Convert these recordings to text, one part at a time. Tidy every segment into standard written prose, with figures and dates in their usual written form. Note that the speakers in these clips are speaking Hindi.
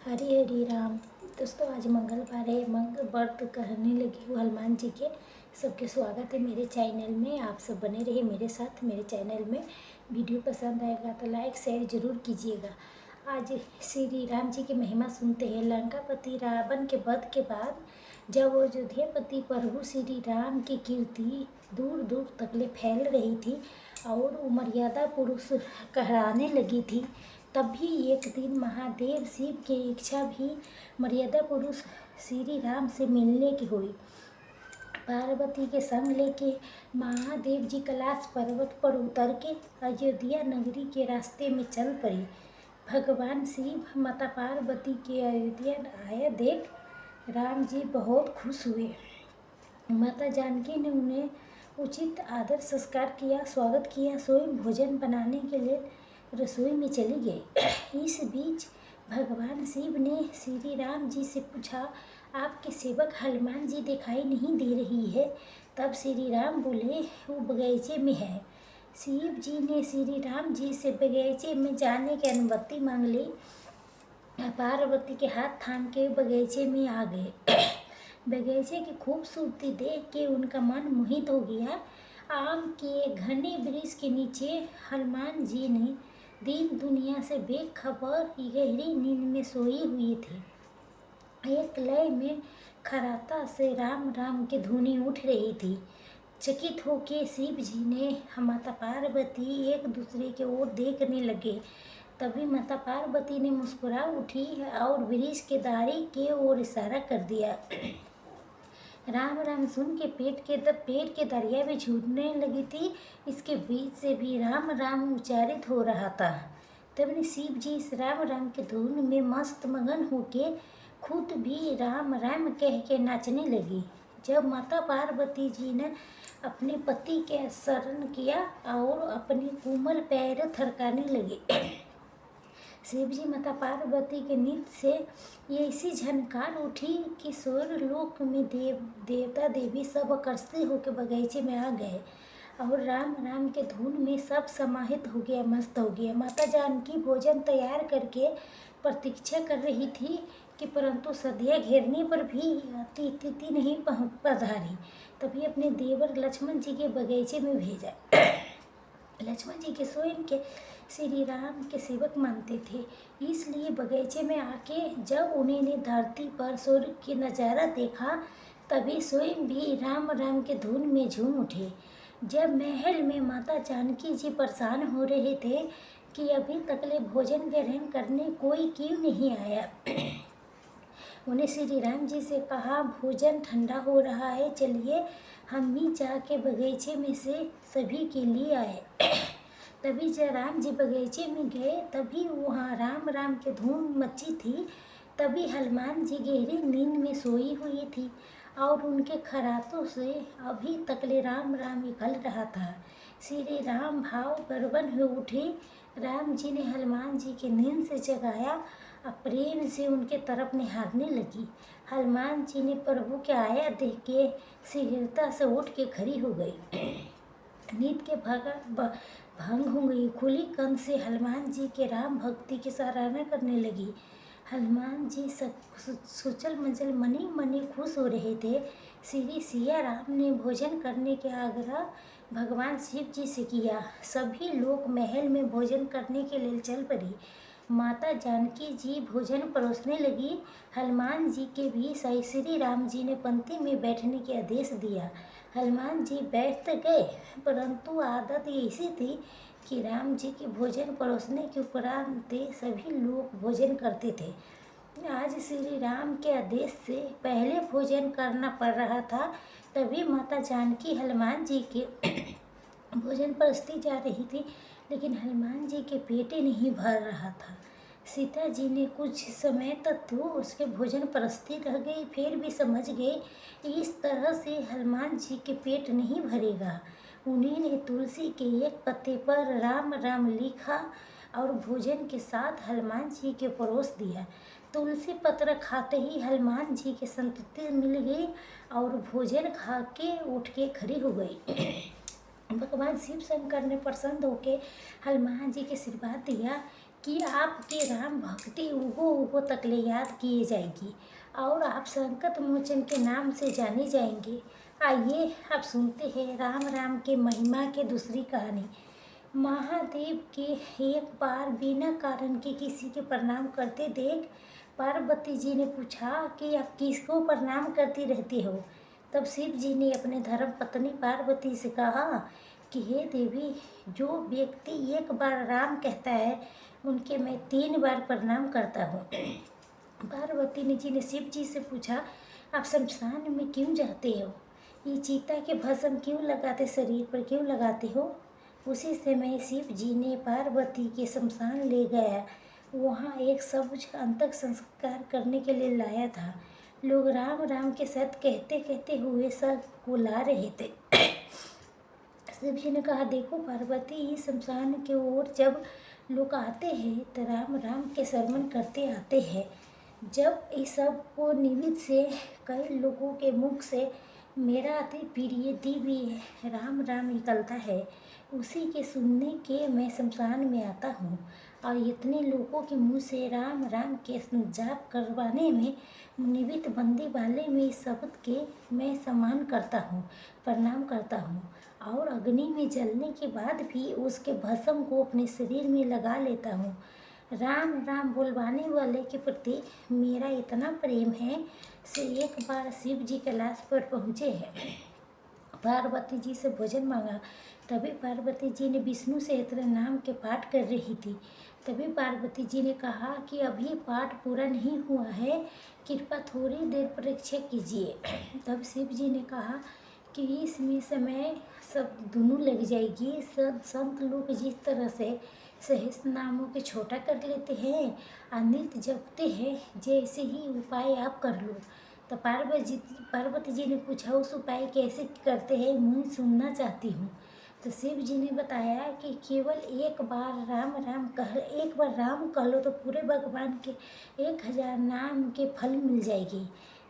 हरी हरी राम। दोस्तों, आज मंगलवार है। व्रत करने लगी हूँ हनुमान जी के। सबके स्वागत है मेरे चैनल में। आप सब बने रहिए मेरे साथ मेरे चैनल में। वीडियो पसंद आएगा तो लाइक शेयर जरूर कीजिएगा। आज श्री राम जी की महिमा सुनते हैं। लंकापति रावण के वध के बाद जब अयोध्यापति प्रभु श्री राम की कीर्ति दूर दूर तक फैल रही थी और वो मर्यादा पुरुष कहलाने लगी थी, तभी एक दिन महादेव शिव की इच्छा भी मर्यादा पुरुष श्री राम से मिलने की हुई। पार्वती के संग लेके महादेव जी कैलाश पर्वत पर उतर के अयोध्या नगरी के रास्ते में चल पड़ी। भगवान शिव माता पार्वती के अयोध्या आया देख राम जी बहुत खुश हुए। माता जानकी ने उन्हें उचित आदर संस्कार किया, स्वागत किया। स्वयं भोजन बनाने के लिए रसोई में चली गई। इस बीच भगवान शिव ने श्री राम जी से पूछा, आपके सेवक हनुमान जी दिखाई नहीं दे रही है। तब श्री राम बोले, वो बगीचे में है। शिव जी ने श्री राम जी से बगीचे में जाने की अनुमति मांग ली। पार्वती के हाथ थाम के बगीचे में आ गए। बगीचे की खूबसूरती देख के उनका मन मोहित हो गया। आम के घने वृक्ष के नीचे हनुमान जी ने दीन दुनिया से बेखबर गहरी नींद में सोई हुई थी। एक लय में खराता से राम राम की धुनी उठ रही थी। चकित होके शिव जी ने माता पार्वती एक दूसरे की ओर देखने लगे। तभी माता पार्वती ने मुस्कुरा उठी और वृक्ष के डाली की ओर इशारा कर दिया। राम राम सुन के पेड़ के दरिया में झूठने लगी थी। इसके बीच से भी राम राम उच्चारित हो रहा था। तब शिव जी इस राम राम के धुन में मस्त मगन होके खुद भी राम राम कह के नाचने लगी। जब माता पार्वती जी ने अपने पति के शरण किया और अपने कोमल पैर थरकाने लगे। शिव जी माता पार्वती के नृत्य से ऐसी झनकार उठी कि स्वर्ग लोक में देवता देवी सब आकर्षित होकर बगीचे में आ गए और राम राम के धुन में सब समाहित हो गया, मस्त हो गया। माता जानकी भोजन तैयार करके प्रतीक्षा कर रही थी कि परंतु सदिया घेरने पर भी अतिथि नहीं पधारी। तभी अपने देवर लक्ष्मण जी के बगीचे में भेजा। लक्ष्मण जी के स्वयं के श्री राम के सेवक मानते थे, इसलिए बगीचे में आके जब उन्होंने धरती पर स्वर्ग की नज़ारा देखा तभी स्वयं भी राम राम के धुन में झूम उठे। जब महल में माता जानकी जी परेशान हो रहे थे कि अभी तकले भोजन ग्रहण करने कोई क्यों नहीं आया, उन्हें श्री राम जी से कहा, भोजन ठंडा हो रहा है, चलिए हम भी जाके बगीचे में से सभी के लिए आए। तभी जब राम जी बगीचे में गए तभी वहाँ राम राम के धूम मची थी। तभी हनुमान जी गहरी नींद में सोई हुई थी और उनके खरातों से अभी तकले राम राम निकल रहा था। श्री राम भाव प्रवण हो उठे। राम जी ने हनुमान जी के नींद से जगाया और प्रेम से उनके तरफ निहारने लगी। हनुमान जी ने प्रभु के आया देख के शीघ्रता से उठ के खड़ी हो गई। नींद के भंग हो गई। खुली कंध से हनुमान जी के राम भक्ति की सराहना करने लगी। हनुमान जी सोचल मंजल मनी मनी खुश हो रहे थे। श्री सिया राम ने भोजन करने के आग्रह भगवान शिव जी से किया। सभी लोग महल में भोजन करने के लिए चल पड़ी। माता जानकी जी भोजन परोसने लगी। हनुमान जी के भी श्री राम जी ने पंक्ति में बैठने के आदेश दिया। हनुमान जी बैठ गए, परंतु आदत ऐसी थी कि राम जी के भोजन परोसने के उपरांत सभी लोग भोजन करते थे। आज श्री राम के आदेश से पहले भोजन करना पड़ रहा था। तभी माता जानकी हनुमान जी के भोजन परोसती जा रही थी, लेकिन हनुमान जी के पेट नहीं भर रहा था। सीता जी ने कुछ समय तक तो उसके भोजन परस्ती रह गई, फिर भी समझ गई इस तरह से हनुमान जी के पेट नहीं भरेगा। उन्होंने तुलसी के एक पत्ते पर राम राम लिखा और भोजन के साथ हनुमान जी के परोस दिया। तुलसी पत्र खाते ही हनुमान जी की संतुष्टि मिल गई और भोजन खा के उठ के खड़ी हो गई। भगवान शिव शंकर ने प्रसन्न होकर हनुमान जी के आशीर्वाद दिया कि आपकी राम भक्ति उगो उगो तक ले याद किए जाएगी और आप संकट मोचन के नाम से जाने जाएंगे। आइए आप सुनते हैं राम राम के महिमा के दूसरी कहानी। महादेव के एक बार बिना कारण के किसी के प्रणाम करते देख पार्वती जी ने पूछा कि आप किसको प्रणाम करती रहती हो। तब शिव जी ने अपने धर्म पत्नी पार्वती से कहा कि हे देवी, जो व्यक्ति एक बार राम कहता है उनके मैं 3 बार प्रणाम करता हूँ। पार्वती जी ने शिव जी से पूछा, आप शमशान में क्यों जाते हो? ये चीता के भस्म क्यों लगाते, शरीर पर क्यों लगाते हो? उसी समय शिव जी ने पार्वती के शमशान ले गया। वहाँ एक सबूज अंतक संस्कार करने के लिए लाया था। लोग राम राम के शब्द कहते कहते हुए सब को ला रहे थे। शिव जी ने कहा, देखो पार्वती, इस शमशान के ओर जब लोग आते हैं तो राम राम के श्रवण करते आते हैं। जब इस सब को निमित्त से कई लोगों के मुख से मेरा अति प्रिय दिव्य राम राम निकलता है, उसी के सुनने के मैं शमशान में आता हूँ और इतने लोगों के मुँह से राम राम के जाप करवाने में निमित्त बंदी वाले में इस शब्द के मैं सम्मान करता हूँ, प्रणाम करता हूँ और अग्नि में जलने के बाद भी उसके भस्म को अपने शरीर में लगा लेता हूँ। राम राम बुलवाने वाले के प्रति मेरा इतना प्रेम है से एक बार शिव जी कैलाश पर पहुँचे हैं। पार्वती जी से भोजन मांगा। तभी पार्वती जी ने विष्णु सहस्त्र नाम के पाठ कर रही थी। तभी पार्वती जी ने कहा कि अभी पाठ पूरा नहीं हुआ है, कृपा थोड़ी देर प्रतीक्षा कीजिए। तब शिव जी ने कहा कि इसमें समय सब दोनों लग जाएगी। सब संत लोग जिस तरह से सहस्त्र नामों के छोटा कर लेते हैं और नित्य जपते हैं, जैसे ही उपाय आप कर लो। तो पार्वती जी ने पूछा, उस उपाय कैसे करते हैं, मैं सुनना चाहती हूँ। तो शिव जी ने बताया कि केवल एक बार राम कह लो तो पूरे भगवान के 1000 नाम के फल मिल जाएगी।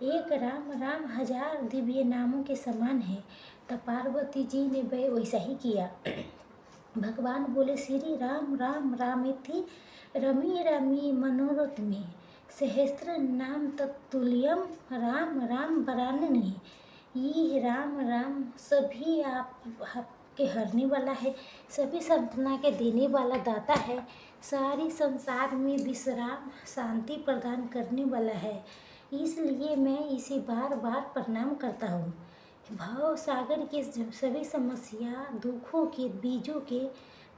एक राम राम 1000 दिव्य नामों के समान है। तो पार्वती जी ने वैसा ही किया। भगवान बोले, श्री राम राम रामेति रमी रमी मनोरथ में सहस्त्र नाम तत्तुल्यम राम राम बराननी। ये राम राम सभी आपके हरने वाला है, सभी सांत्वना के देने वाला दाता है, सारी संसार में विश्राम शांति प्रदान करने वाला है। इसलिए मैं इसे बार बार प्रणाम करता हूँ। भाव सागर के सभी समस्या दुखों के बीजों के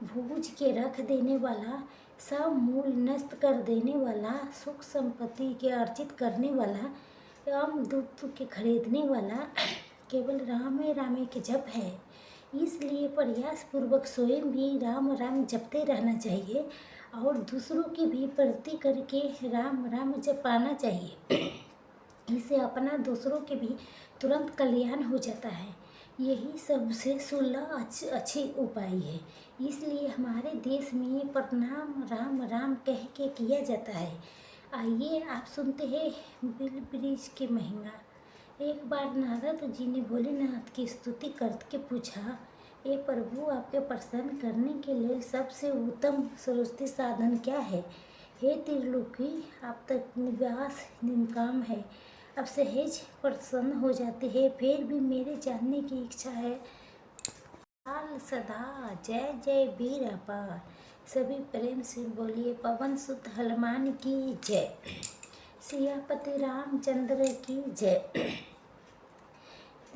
भूज के रख देने वाला, सब मूल नष्ट कर देने वाला, सुख संपत्ति के अर्जित करने वाला, राम दूत के खरीदने वाला केवल रामे रामे के जप है। इसलिए प्रयास पूर्वक स्वयं भी राम राम जपते रहना चाहिए और दूसरों की भी प्रति करके राम राम जपाना चाहिए। इससे अपना दूसरों के भी तुरंत कल्याण हो जाता है। यही सबसे सुलभ अच्छी उपाय है। इसलिए हमारे देश में प्रणाम राम राम कह के किया जाता है। आइए आप सुनते हैं बिल ब्रिज की महिमा। एक बार नारद जी ने भोलेनाथ की स्तुति करके पूछा, हे प्रभु, आपके प्रसन्न करने के लिए सबसे उत्तम सर्वोत्तम साधन क्या है? हे त्रिलोकी, आप तक निवास निष्काम है, अब सहज प्रसन्न हो जाते हैं। फिर भी मेरे जानने की इच्छा है। काल सदा जय जय वीर अपार। सभी प्रेम से बोलिए पवन सुत हनुमान की जय, सियापति रामचंद्र की जय।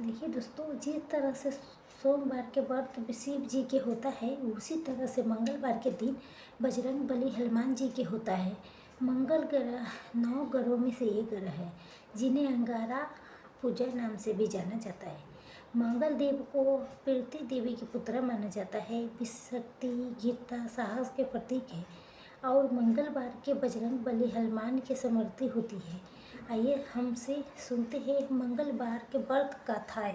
देखिए दोस्तों, जिस तरह से सोमवार के व्रत शिव जी के होता है, उसी तरह से मंगलवार के दिन बजरंग बली हनुमान जी के होता है। मंगल ग्रह 9 ग्रहों में से एक ग्रह है, जिन्हें अंगारा पूजा नाम से भी जाना जाता है। मंगल देव को पृथ्वी देवी के पुत्र माना जाता है। शक्ति, वीरता, साहस के प्रतीक है और मंगलवार के बजरंग बली हनुमान की समृद्धि होती है। आइए हमसे सुनते हैं मंगलवार के व्रत कथाएं।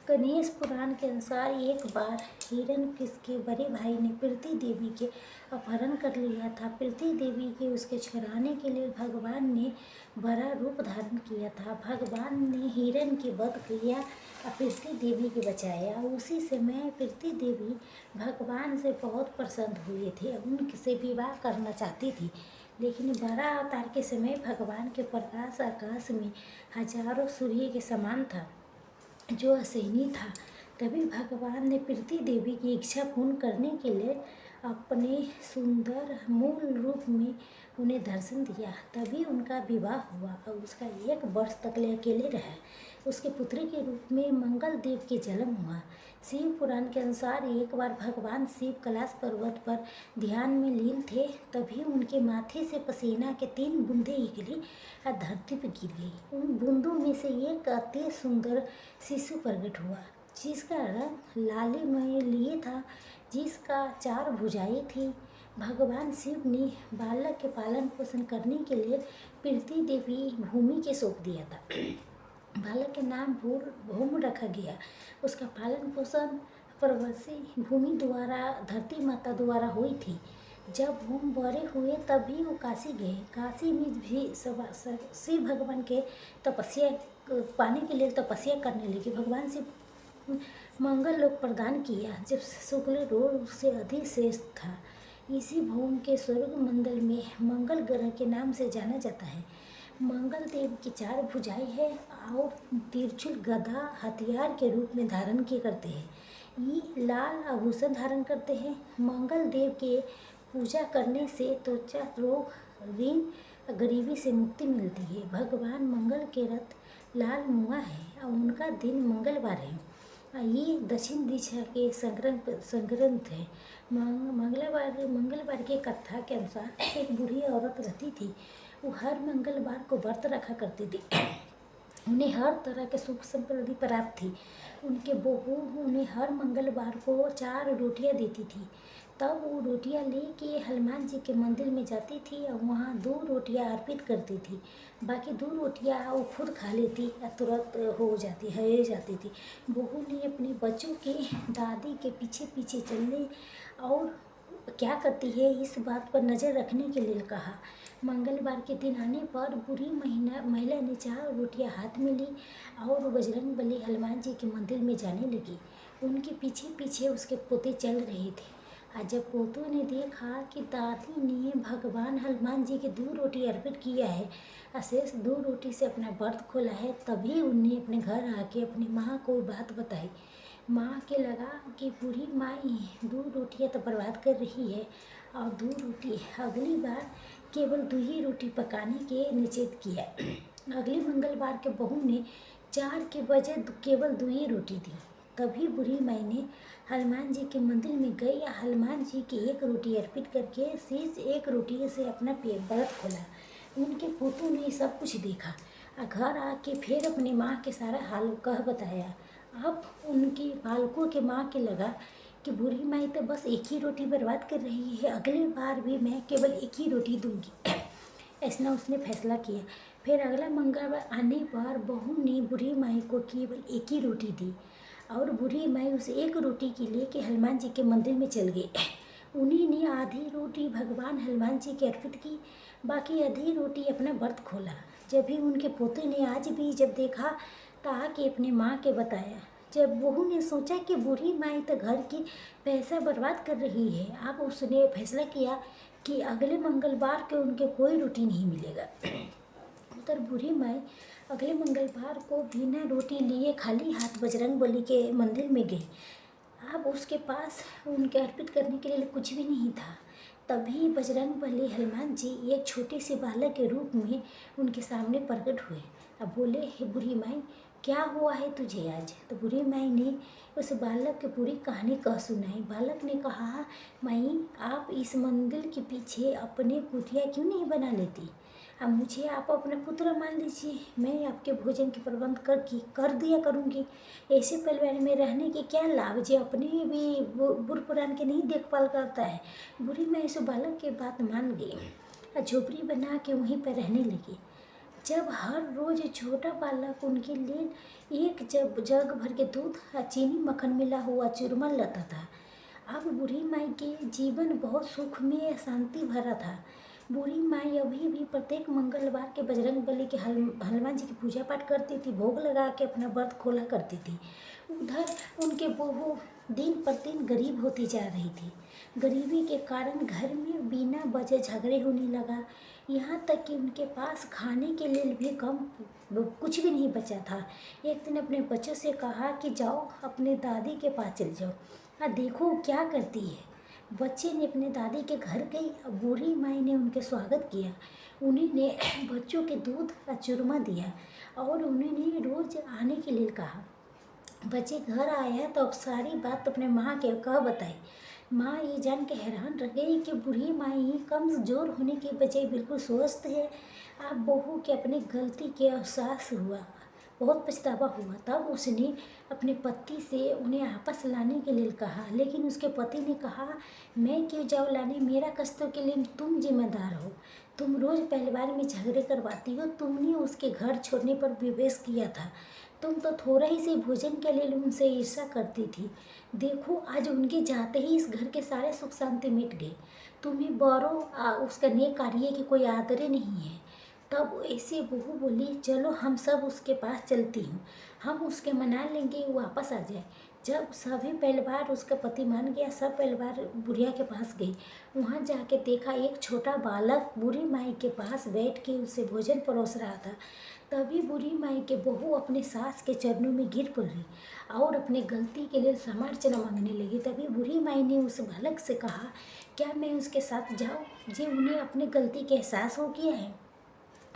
गणेश पुराण के अनुसार एक बार हिरण्यकशिप के बड़े भाई ने प्रीति देवी के अपहरण कर लिया था। प्रीति देवी के उसके छुड़ाने के लिए भगवान ने बड़ा रूप धारण किया था। भगवान ने हिरण की वध किया और प्रीति देवी के बचाया। उसी समय प्रीति देवी भगवान से बहुत प्रसन्न हुए थे, उनसे विवाह करना चाहती थी। लेकिन बड़ा अवतार के समय भगवान के प्रकाश आकाश में हजारों सूर्य के समान था, जो असहनीय था। तभी भगवान ने प्रीति देवी की इच्छा पूर्ण करने के लिए अपने सुंदर मूल रूप में उन्हें दर्शन दिया। तभी उनका विवाह हुआ और उसका 1 वर्ष तक ले अकेले रहा। उसके पुत्र के रूप में मंगल देव के जन्म हुआ। शिव पुराण के अनुसार एक बार भगवान शिव कैलाश पर्वत पर ध्यान में लीन थे। तभी उनके माथे से पसीना के 3 बूंदें निकली और धरती पर गिर गई। उन बूंदों में से एक अति सुंदर शिशु प्रकट हुआ, जिसका रंग लालिमय लिए था, जिसका 4 भुजाएं थी। भगवान शिव ने बालक के पालन पोषण करने के लिए प्रीति देवी भूमि के सौंप दिया था। बालक के नाम भूम रखा गया। उसका पालन पोषण प्रवर्षी भूमि द्वारा धरती माता द्वारा हुई थी। जब भूम बड़े हुए तभी वो काशी गए। काशी में भी शिव भगवान के तपस्या पाने के लिए तपस्या करने लगे। भगवान शिव मंगल लोक प्रदान किया, जब शुक्ल रोग से अधिक श्रेष्ठ था। इसी भूम के स्वर्ग मंडल में मंगल ग्रह के नाम से जाना जाता है। मंगल देव की 4 भुजाएं हैं और तिरछुल गदा हथियार के रूप में धारण किए करते हैं। ये लाल आभूषण धारण करते हैं। मंगल देव के पूजा करने से त्वचा रोग, ऋण, गरीबी से मुक्ति मिलती है। भगवान मंगल के रथ लाल मुआ है और उनका दिन मंगलवार है। ये दक्षिण दिशा के संग्रंथ है। मंगलवार की कथा के अनुसार एक बूढ़ी औरत रहती थी। वो हर मंगलवार को व्रत रखा करती थी। उन्हें हर तरह के सुख समृद्धि प्राप्त थी। उनके बहू उन्हें हर मंगलवार को 4 रोटियां देती थी। तब वो रोटियां लेके हनुमान जी के मंदिर में जाती थी और वहाँ 2 रोटियां अर्पित करती थी। बाकी 2 रोटियां वो खुद खा लेती या तुरंत हो जाती थी। बहू ने अपने बच्चों के दादी के पीछे पीछे चलने और क्या करती है इस बात पर नज़र रखने के लिए कहा। मंगलवार के दिन आने पर बूढ़ी महिला ने 4 रोटियां हाथ में ली और बजरंगबली हनुमान जी के मंदिर में जाने लगी। उनके पीछे पीछे उसके पोते चल रहे थे। और जब पोतों ने देखा कि दादी ने भगवान हनुमान जी के 2 रोटी अर्पित किया है और शेष 2 रोटी से अपना व्रत खोला है, तभी उन्हें अपने घर आके अपनी माँ को बात बताई। माँ के लगा कि बूढ़ी माई 2 रोटियाँ तो बर्बाद कर रही है और 2 रोटी अगली बार केवल 2 ही रोटी पकाने के निषेध किया। अगले मंगलवार के बहू ने 4 के बजाय केवल 2 ही रोटी दी। तभी बूढ़ी माई ने हनुमान जी के मंदिर में गई या हनुमान जी की 1 रोटी अर्पित करके शेष 1 रोटी से अपना व्रत खोला। उनके पोतों ने सब कुछ देखा और घर आके फिर अपनी माँ के सारा हाल कह बताया। अब उनके बालकों के माँ के लगा कि बूढ़ी माई तो बस 1 ही रोटी बर्बाद कर रही है, अगली बार भी मैं केवल 1 ही रोटी दूंगी। ऐसा उसने फैसला किया। फिर अगला मंगलवार आने पर बहू ने बूढ़ी माई को केवल 1 ही रोटी दी और बूढ़ी माई उस 1 रोटी के लेके हनुमान जी के मंदिर में चल गई। उन्हीं ने आधी रोटी भगवान हनुमान जी की अर्पित की, बाकी आधी रोटी अपना व्रत खोला। जब भी उनके पोते ने आज भी जब देखा तो आके अपने माँ के बताया। जब बहू ने सोचा कि बूढ़ी माई तो घर की पैसा बर्बाद कर रही है, अब उसने फैसला किया कि अगले मंगलवार के उनके कोई रोटी नहीं मिलेगा। उधर बूढ़ी माई अगले मंगलवार को बिना रोटी लिए खाली हाथ बजरंगबली के मंदिर में गई। अब उसके पास उनके अर्पित करने के लिए कुछ भी नहीं था। तभी बजरंगबली हनुमान जी एक छोटे से बालक के रूप में उनके सामने प्रकट हुए। अब बोले, हे बूढ़ी माई, क्या हुआ है तुझे आज? तो बूढ़ी माई ने उस बालक की पूरी कहानी कह सुनाई। बालक ने कहा, माई आप इस मंदिर के पीछे अपने कुटिया क्यों नहीं बना लेती? अब मुझे आप अपना पुत्र मान लीजिए, मैं आपके भोजन के प्रबंध कर दिया करूँगी। ऐसे परिवार में रहने के क्या लाभ, जो अपने भी बुढ़ पुरान के नहीं देखभाल करता है। बूढ़ी माई इस बालक के बात मान गई और झोपड़ी बना के वहीं पर रहने लगी। जब हर रोज छोटा बालक उनके लिए एक जग जग भर के दूध और चीनी मक्खन मिला हुआ चूरमा लाता था। अब बूढ़ी माई के जीवन बहुत सुख में शांति भरा था। बूढ़ी माई अभी भी प्रत्येक मंगलवार के बजरंग बली के हनुमान जी की पूजा पाठ करती थी, भोग लगा के अपना व्रत खोला करती थी। उधर उनके बहू दिन प्रतिदिन गरीब होती जा रही थी। गरीबी के कारण घर में बिना वजह झगड़े होने लगा। यहाँ तक कि उनके पास खाने के लिए भी कम कुछ भी नहीं बचा था। एक दिन अपने बच्चों से कहा कि जाओ अपने दादी के पास चल जाओ, देखो क्या करती है। बच्चे ने अपने दादी के घर गई और बूढ़ी माई ने उनके स्वागत किया। उन्होंने बच्चों के दूध और चूरमा दिया और उन्होंने रोज आने के लिए कहा। बच्चे घर आया तो अब सारी बात अपने माँ के कह बताई। माँ ये जान के हैरान रह गई कि बूढ़ी माई कमज़ोर होने के बजाय बिल्कुल स्वस्थ है। आप बहू के अपनी गलती के एहसास हुआ, बहुत पछतावा हुआ। तब उसने अपने पति से उन्हें आपस लाने के लिए कहा, लेकिन उसके पति ने कहा, मैं क्यों जाऊँ लाने, मेरा कष्टों के लिए तुम जिम्मेदार हो। तुम रोज़ परिवार में झगड़े करवाती हो। तुमने उसके घर छोड़ने पर विवश किया था। तुम तो थोड़ा ही से भोजन के लिए उनसे ईर्ष्या करती थी। देखो आज उनके जाते ही इस घर के सारे सुख शांति मिट गए। तुम्हें बौरों उसका नेक कार्य की कोई आदर नहीं है। तब ऐसे बहू बोली, चलो हम सब उसके पास चलती हूँ, हम उसके मना लेंगे वो वापस आ जाए। जब सभी परिवार उसका पति मान गया, सब परिवार बुढ़िया के पास गई। वहाँ जाके देखा एक छोटा बालक बूढ़ी माई के पास बैठ के उसे भोजन परोस रहा था। तभी बूढ़ी माई के बहू अपने सास के चरणों में गिर पड़ी और अपने गलती के लिए क्षमार्चना मांगने लगी। तभी बूढ़ी माई ने उस बालक से कहा, क्या मैं उसके साथ जाऊँ जी, उन्हें अपनी गलती का एहसास हो गया है।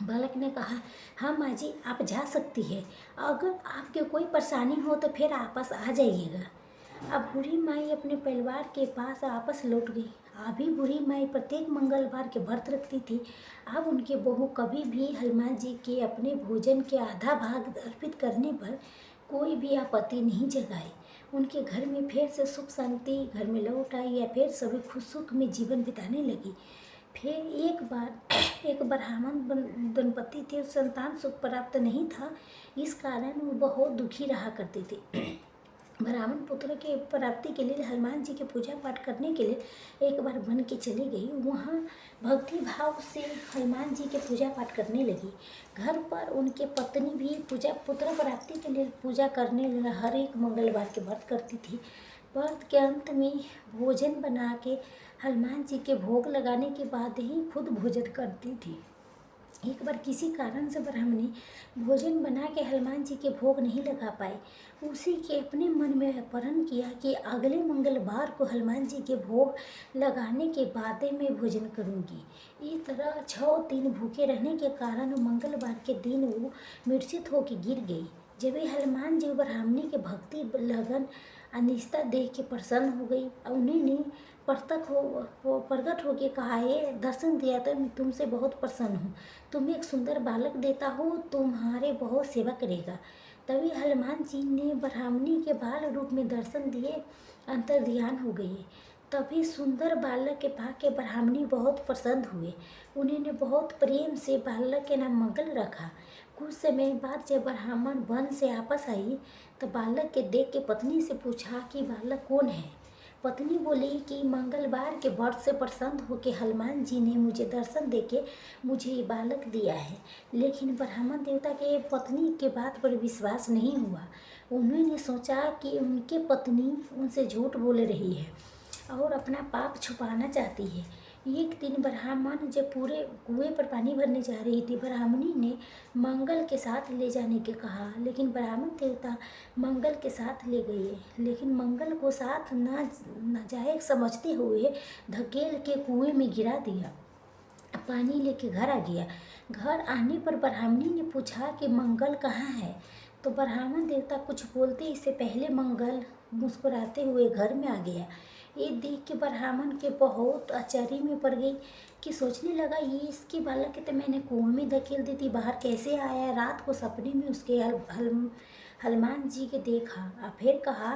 बालक ने कहा, हाँ माँ जी आप जा सकती है, अगर आपके कोई परेशानी हो तो फिर आपस आ जाइएगा। अब बूढ़ी माई अपने परिवार के पास आपस लौट गई। अभी बूढ़ी माई प्रत्येक मंगलवार के व्रत रखती थी। अब उनके बहू कभी भी हनुमान जी के अपने भोजन के आधा भाग अर्पित करने पर कोई भी आपत्ति नहीं जगाई। उनके घर में फिर से सुख शांति घर में लौट आई या फिर सभी खुश सुख में जीवन बिताने लगी। फिर एक ब्राह्मण दंपति थे, संतान सुख प्राप्त नहीं था, इस कारण वो बहुत दुखी रहा करते थे। ब्राह्मण पुत्र के प्राप्ति के लिए हनुमान जी की पूजा पाठ करने के लिए एक बार वन के चली गई। वहाँ भक्ति भाव से हनुमान जी की पूजा पाठ करने लगी। घर पर उनके पत्नी भी पुत्र प्राप्ति के लिए पूजा करने लगा। हर एक मंगलवार के व्रत करती थी। व्रत के अंत में भोजन बना के हनुमान जी के भोग लगाने के बाद ही खुद भोजन करती थी। एक बार किसी कारण से ब्राह्मणी भोजन बना के हनुमान जी के भोग नहीं लगा पाई। उसी के अपने मन में प्रण किया कि अगले मंगलवार को हनुमान जी के भोग लगाने के बाद मैं भोजन करूंगी। इस तरह 6 दिन भूखे रहने के कारण मंगलवार के दिन वो मूर्छित होकर गिर गई। जब हनुमान जी ब्राह्मणी के भक्ति लगन अनिष्ठा देख के प्रसन्न हो गई और उन्होंने प्रकट होके कहा, ये दर्शन दिया तो मैं तुमसे बहुत प्रसन्न हूँ। तुम्हें एक सुंदर बालक देता हूँ, तुम्हारे बहुत सेवा करेगा। तभी हनुमान जी ने ब्राह्मणी के बाल रूप में दर्शन दिए, अंतर ध्यान हो गई। तभी सुंदर बालक के पाके ब्राह्मणी बहुत प्रसन्न हुए। उन्होंने बहुत प्रेम से बालक के नाम मंगल रखा। कुछ समय बाद जब ब्राह्मण वन से वापस आई तो बालक के देख के पत्नी से पूछा कि बालक कौन है। पत्नी बोली कि मंगलवार के व्रत से प्रसन्न होकर हनुमान जी ने मुझे दर्शन देके मुझे ये बालक दिया है। लेकिन ब्राह्मण देवता के पत्नी के बात पर विश्वास नहीं हुआ। उन्होंने सोचा कि उनके पत्नी उनसे झूठ बोल रही है और अपना पाप छुपाना चाहती है। एक दिन ब्राह्मण जब पूरे कुएं पर पानी भरने जा रही थी, ब्राह्मणी ने मंगल के साथ ले जाने के कहा, लेकिन ब्राह्मण देवता मंगल के साथ ले गए। लेकिन मंगल को साथ न जाए समझते हुए धकेल के कुएं में गिरा दिया। पानी लेके घर आ गया। घर आने पर ब्राह्मणी ने पूछा कि मंगल कहाँ है, तो ब्राह्मण देवता कुछ बोलते इससे पहले मंगल मुस्कुराते हुए घर में आ गया। ये देख के ब्राह्मण के बहुत आश्चर्य में पड़ गई कि सोचने लगा, ये इसके बालक तो मैंने कुएं में धकेल दी थी, बाहर कैसे आया। रात को सपने में उसके हनुमान जी के देखा और फिर कहा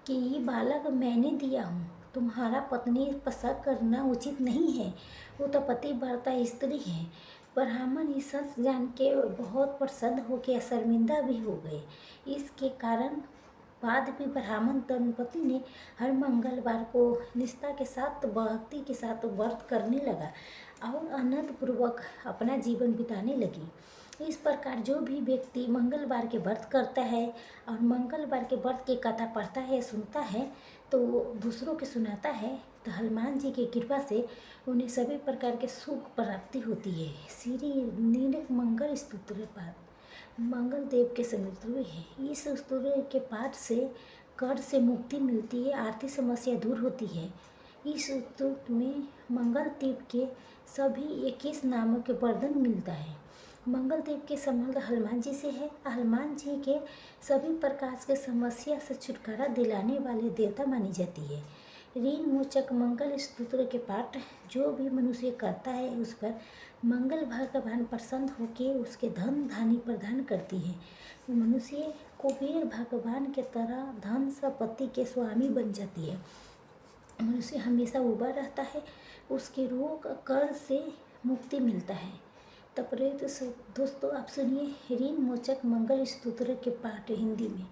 कि ये बालक मैंने दिया हूँ, तुम्हारा पत्नी पर शक करना उचित नहीं है, वो तो पतिव्रता स्त्री है। ब्राह्मण ये सच जान के बहुत प्रसन्न हो के शर्मिंदा भी हो गए। इसके कारण बाद भी ब्राह्मण दंपति ने हर मंगलवार को निष्ठा के साथ भक्ति के साथ व्रत करने लगा और आनंद पूर्वक अपना जीवन बिताने लगी। इस प्रकार जो भी व्यक्ति मंगलवार के व्रत करता है और मंगलवार के व्रत की कथा पढ़ता है, सुनता है, तो दूसरों के सुनाता है, तो हनुमान जी की कृपा से उन्हें सभी प्रकार के सुख प्राप्ति होती है। श्री नीलक मंगल स्तोत्र पाठ मंगल देव के समृद्ध है। इस स्तोत्र के पाठ से कर्ज से मुक्ति मिलती है, आर्थिक समस्या दूर होती है। इस स्तोत्र में मंगल देव के सभी 21 नामों के वर्णन मिलता है। मंगल देव के संबंध हनुमान जी से है। हनुमान जी के सभी प्रकार के समस्या से छुटकारा दिलाने वाले देवता मानी जाती है। ऋण मोचक मंगल स्तोत्र के पाठ जो भी मनुष्य करता है उस पर मंगल भगवान प्रसन्न होकर उसके धन धानी प्रदान करती है। मनुष्य कुबेर भगवान के तरह धन संपत्ति के स्वामी बन जाती है। मनुष्य हमेशा उबर रहता है, उसके रोग कर्ज से मुक्ति मिलता है। तब दोस्तों आप सुनिए ऋण मोचक मंगल स्तोत्र के पाठ हिंदी में।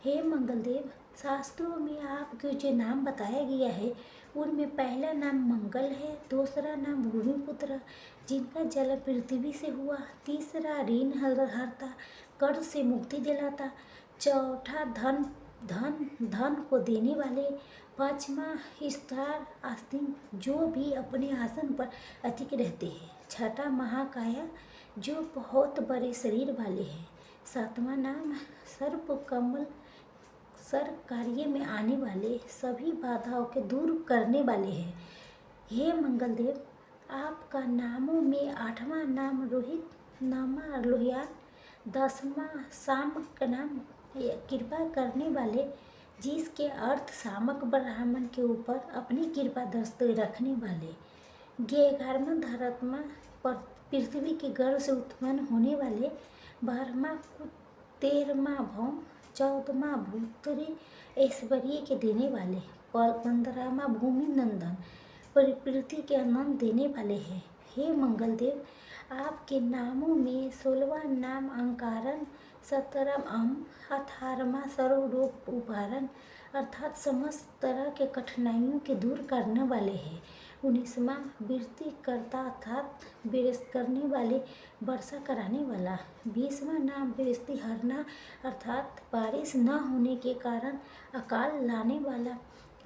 हे मंगल देव, शास्त्रों में आपके जो नाम बताया गया है उनमें पहला नाम मंगल है, दूसरा नाम भूमिपुत्र जिनका जन्म पृथ्वी से हुआ, तीसरा ऋण हरता कर्ज से मुक्ति दिलाता, चौथा धन धन धन को देने वाले, पांचवा स्टार आस्तीन जो भी अपने आसन पर अधिक रहते हैं, छठा महाकाया जो बहुत बड़े शरीर वाले हैं, सातवां नाम सर्प कमल सर कार्य में आने वाले सभी बाधाओं के दूर करने वाले हैं। हे मंगल देव, आपका नामों में आठवां नाम रोहित, नौवां लोहियान, 10वां सामक का नाम कृपा करने वाले जिसके अर्थ सामक ब्राह्मण के ऊपर अपनी कृपा दृष्टि रखने वाले, 11वां धरात्मा पर पृथ्वी के गर्भ से उत्पन्न होने वाले, 12वां 13वां भौम, 14वां भूतरी ऐश्वर्य के देने वाले, 15वां भूमि नंदन पृथ्वी के आनंद देने वाले हैं। हे मंगल देव, आपके नामों में 16वां नाम अंकारन, 17वां अम, 18वां सर्वरूप उपारण अर्थात समस्त तरह के कठिनाइयों के दूर करने वाले हैं, 19वां वृष्टि करता अर्थात वृष्टि करने वाले वर्षा कराने वाला, 20वां नाम वृष्टि हरना अर्थात बारिश न होने के कारण अकाल लाने वाला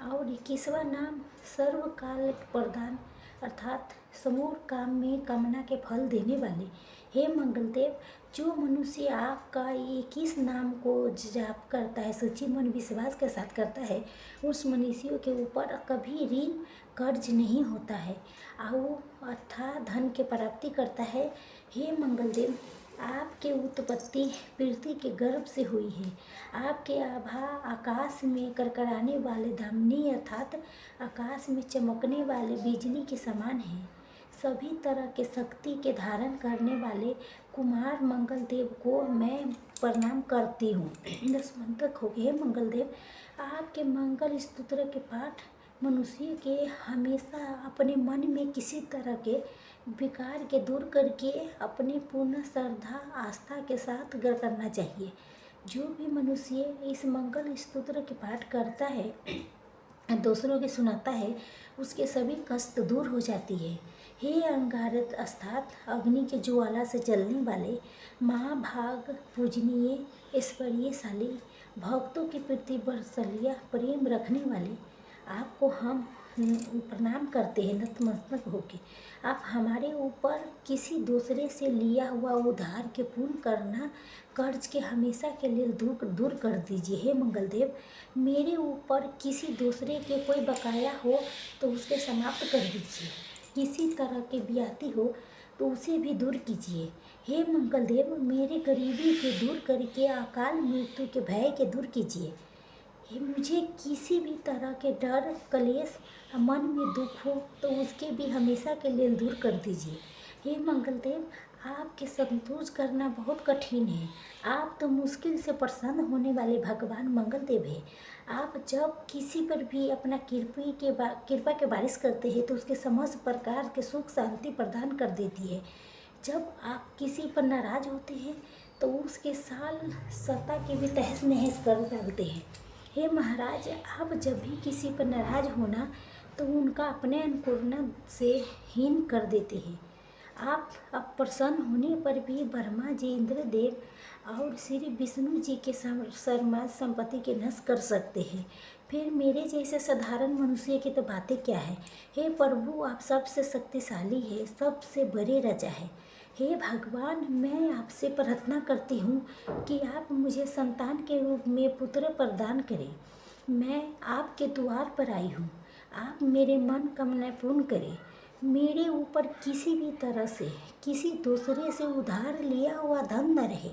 और 21वां नाम सर्वकाल प्रदान अर्थात समूल काम में कामना के फल देने वाले। हे मंगल देव, जो मनुष्य आपका 21 नाम को जाप करता है, सच्ची मन विश्वास के साथ करता है, उस मनुष्यों के ऊपर कभी ऋण कर्ज नहीं होता है और अर्थात धन की प्राप्ति करता है। हे मंगल देव, आपके उत्पत्ति पृथ्वी के गर्भ से हुई है। आपके आभा आकाश में करकराने वाले धमनी अर्थात आकाश में चमकने वाले बिजली के समान है। सभी तरह के शक्ति के धारण करने वाले कुमार मंगल देव को मैं प्रणाम करती हूँ। 10 मंत्र हो गए। मंगल देव, आपके मंगल स्तोत्र के पाठ मनुष्य के हमेशा अपने मन में किसी तरह के विकार के दूर करके अपनी पूर्ण श्रद्धा आस्था के साथ करना चाहिए। जो भी मनुष्य इस मंगल स्तोत्र के पाठ करता है, दूसरों के सुनाता है, उसके सभी कष्ट दूर हो जाती है। हे अंगारक अर्थात अग्नि के ज्वाला से जलने वाले महाभाग पूजनीय ऐश्वर्यशाली भक्तों के प्रति बरसलिया प्रेम रखने वाले, आपको हम प्रणाम करते हैं नतमस्तक होके। आप हमारे ऊपर किसी दूसरे से लिया हुआ उधार के पूर्ण करना कर्ज के हमेशा के लिए दूर कर दीजिए। हे मंगल देव, मेरे ऊपर किसी दूसरे के कोई बकाया हो तो उसके समाप्त कर दीजिए। किसी तरह की ब्याति हो तो उसे भी दूर कीजिए। हे मंगल देव, मेरे गरीबी के दूर करके अकाल मृत्यु के भय के दूर कीजिए। हे मुझे किसी भी तरह के डर कलेश मन में दुख हो तो उसके भी हमेशा के लिए दूर कर दीजिए। हे मंगल देव, आपके संतोष करना बहुत कठिन है। आप तो मुश्किल से प्रसन्न होने वाले भगवान मंगल देव हैं। आप जब किसी पर भी अपना कृपा के बारिश करते हैं तो उसके समस्त प्रकार के सुख शांति प्रदान कर देती है। जब आप किसी पर नाराज़ होते हैं तो उसके साल सत्ता के भी तहस नहस कर डालते हैं। हे महाराज, आप जब भी किसी पर नाराज़ होना तो उनका अपने अनुकरणा से हीन कर देते हैं। आप अप्रसन्न होने पर भी ब्रह्मा जी, इंद्रदेव और श्री विष्णु जी के समाज संपत्ति के नष्ट कर सकते हैं। फिर मेरे जैसे साधारण मनुष्य की तो बातें क्या है। हे प्रभु, आप सबसे शक्तिशाली है, सबसे बड़े राजा है। हे भगवान, मैं आपसे प्रार्थना करती हूँ कि आप मुझे संतान के रूप में पुत्र प्रदान करें। मैं आपके द्वार पर आई हूँ, आप मेरे मन कामना पूर्ण करें। मेरे ऊपर किसी भी तरह से किसी दूसरे से उधार लिया हुआ धन न रहे।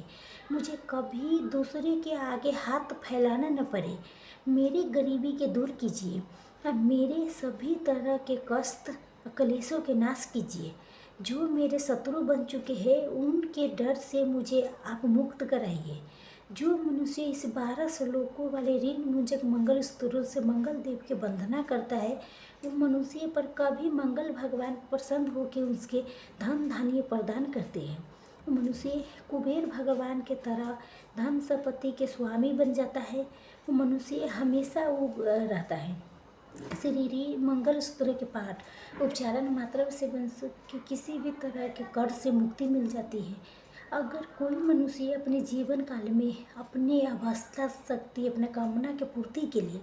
मुझे कभी दूसरे के आगे हाथ फैलाना न पड़े। मेरी गरीबी के दूर कीजिए और मेरे सभी तरह के कष्ट कलेशों के नाश कीजिए। जो मेरे शत्रु बन चुके हैं उनके डर से मुझे आप मुक्त कराइए। जो मनुष्य इस 12 श्लोकों वाले ऋण मुंजक मंगल स्तोत्र से मंगल देव की वंदना करता है, वो मनुष्य पर कभी मंगल भगवान प्रसन्न होकर उसके धन धान्य प्रदान करते हैं। वो मनुष्य कुबेर भगवान के तरह धन संपत्ति के स्वामी बन जाता है। वो मनुष्य हमेशा वो रहता है। श्री मंगल सूत्र के पाठ उच्चारण मात्र से वंश के किसी भी तरह के कर्ज से मुक्ति मिल जाती है। अगर कोई मनुष्य अपने जीवन काल में अपने अवस्था शक्ति अपने कामना के पूर्ति के लिए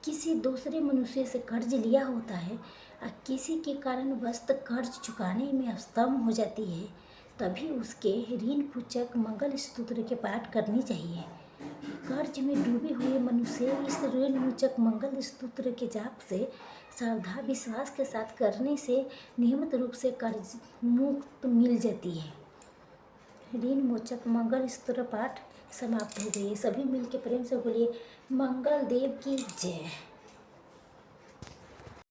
किसी दूसरे मनुष्य से कर्ज लिया होता है और किसी के कारण वस्त कर्ज चुकाने में अक्षम हो जाती है, तभी उसके ऋण पूचक मंगल स्तोत्र के पाठ करनी चाहिए। कर्ज में डूबे हुए मनुष्य इस ऋण मोचक मंगल स्तोत्र के जाप से श्रद्धा विश्वास के साथ करने से नियमित रूप से कर्ज मुक्त मिल जाती है। ऋण मोचक मंगल स्तोत्र पाठ समाप्त हो गई। सभी मिलकर प्रेम से बोलिए मंगल देव की जय।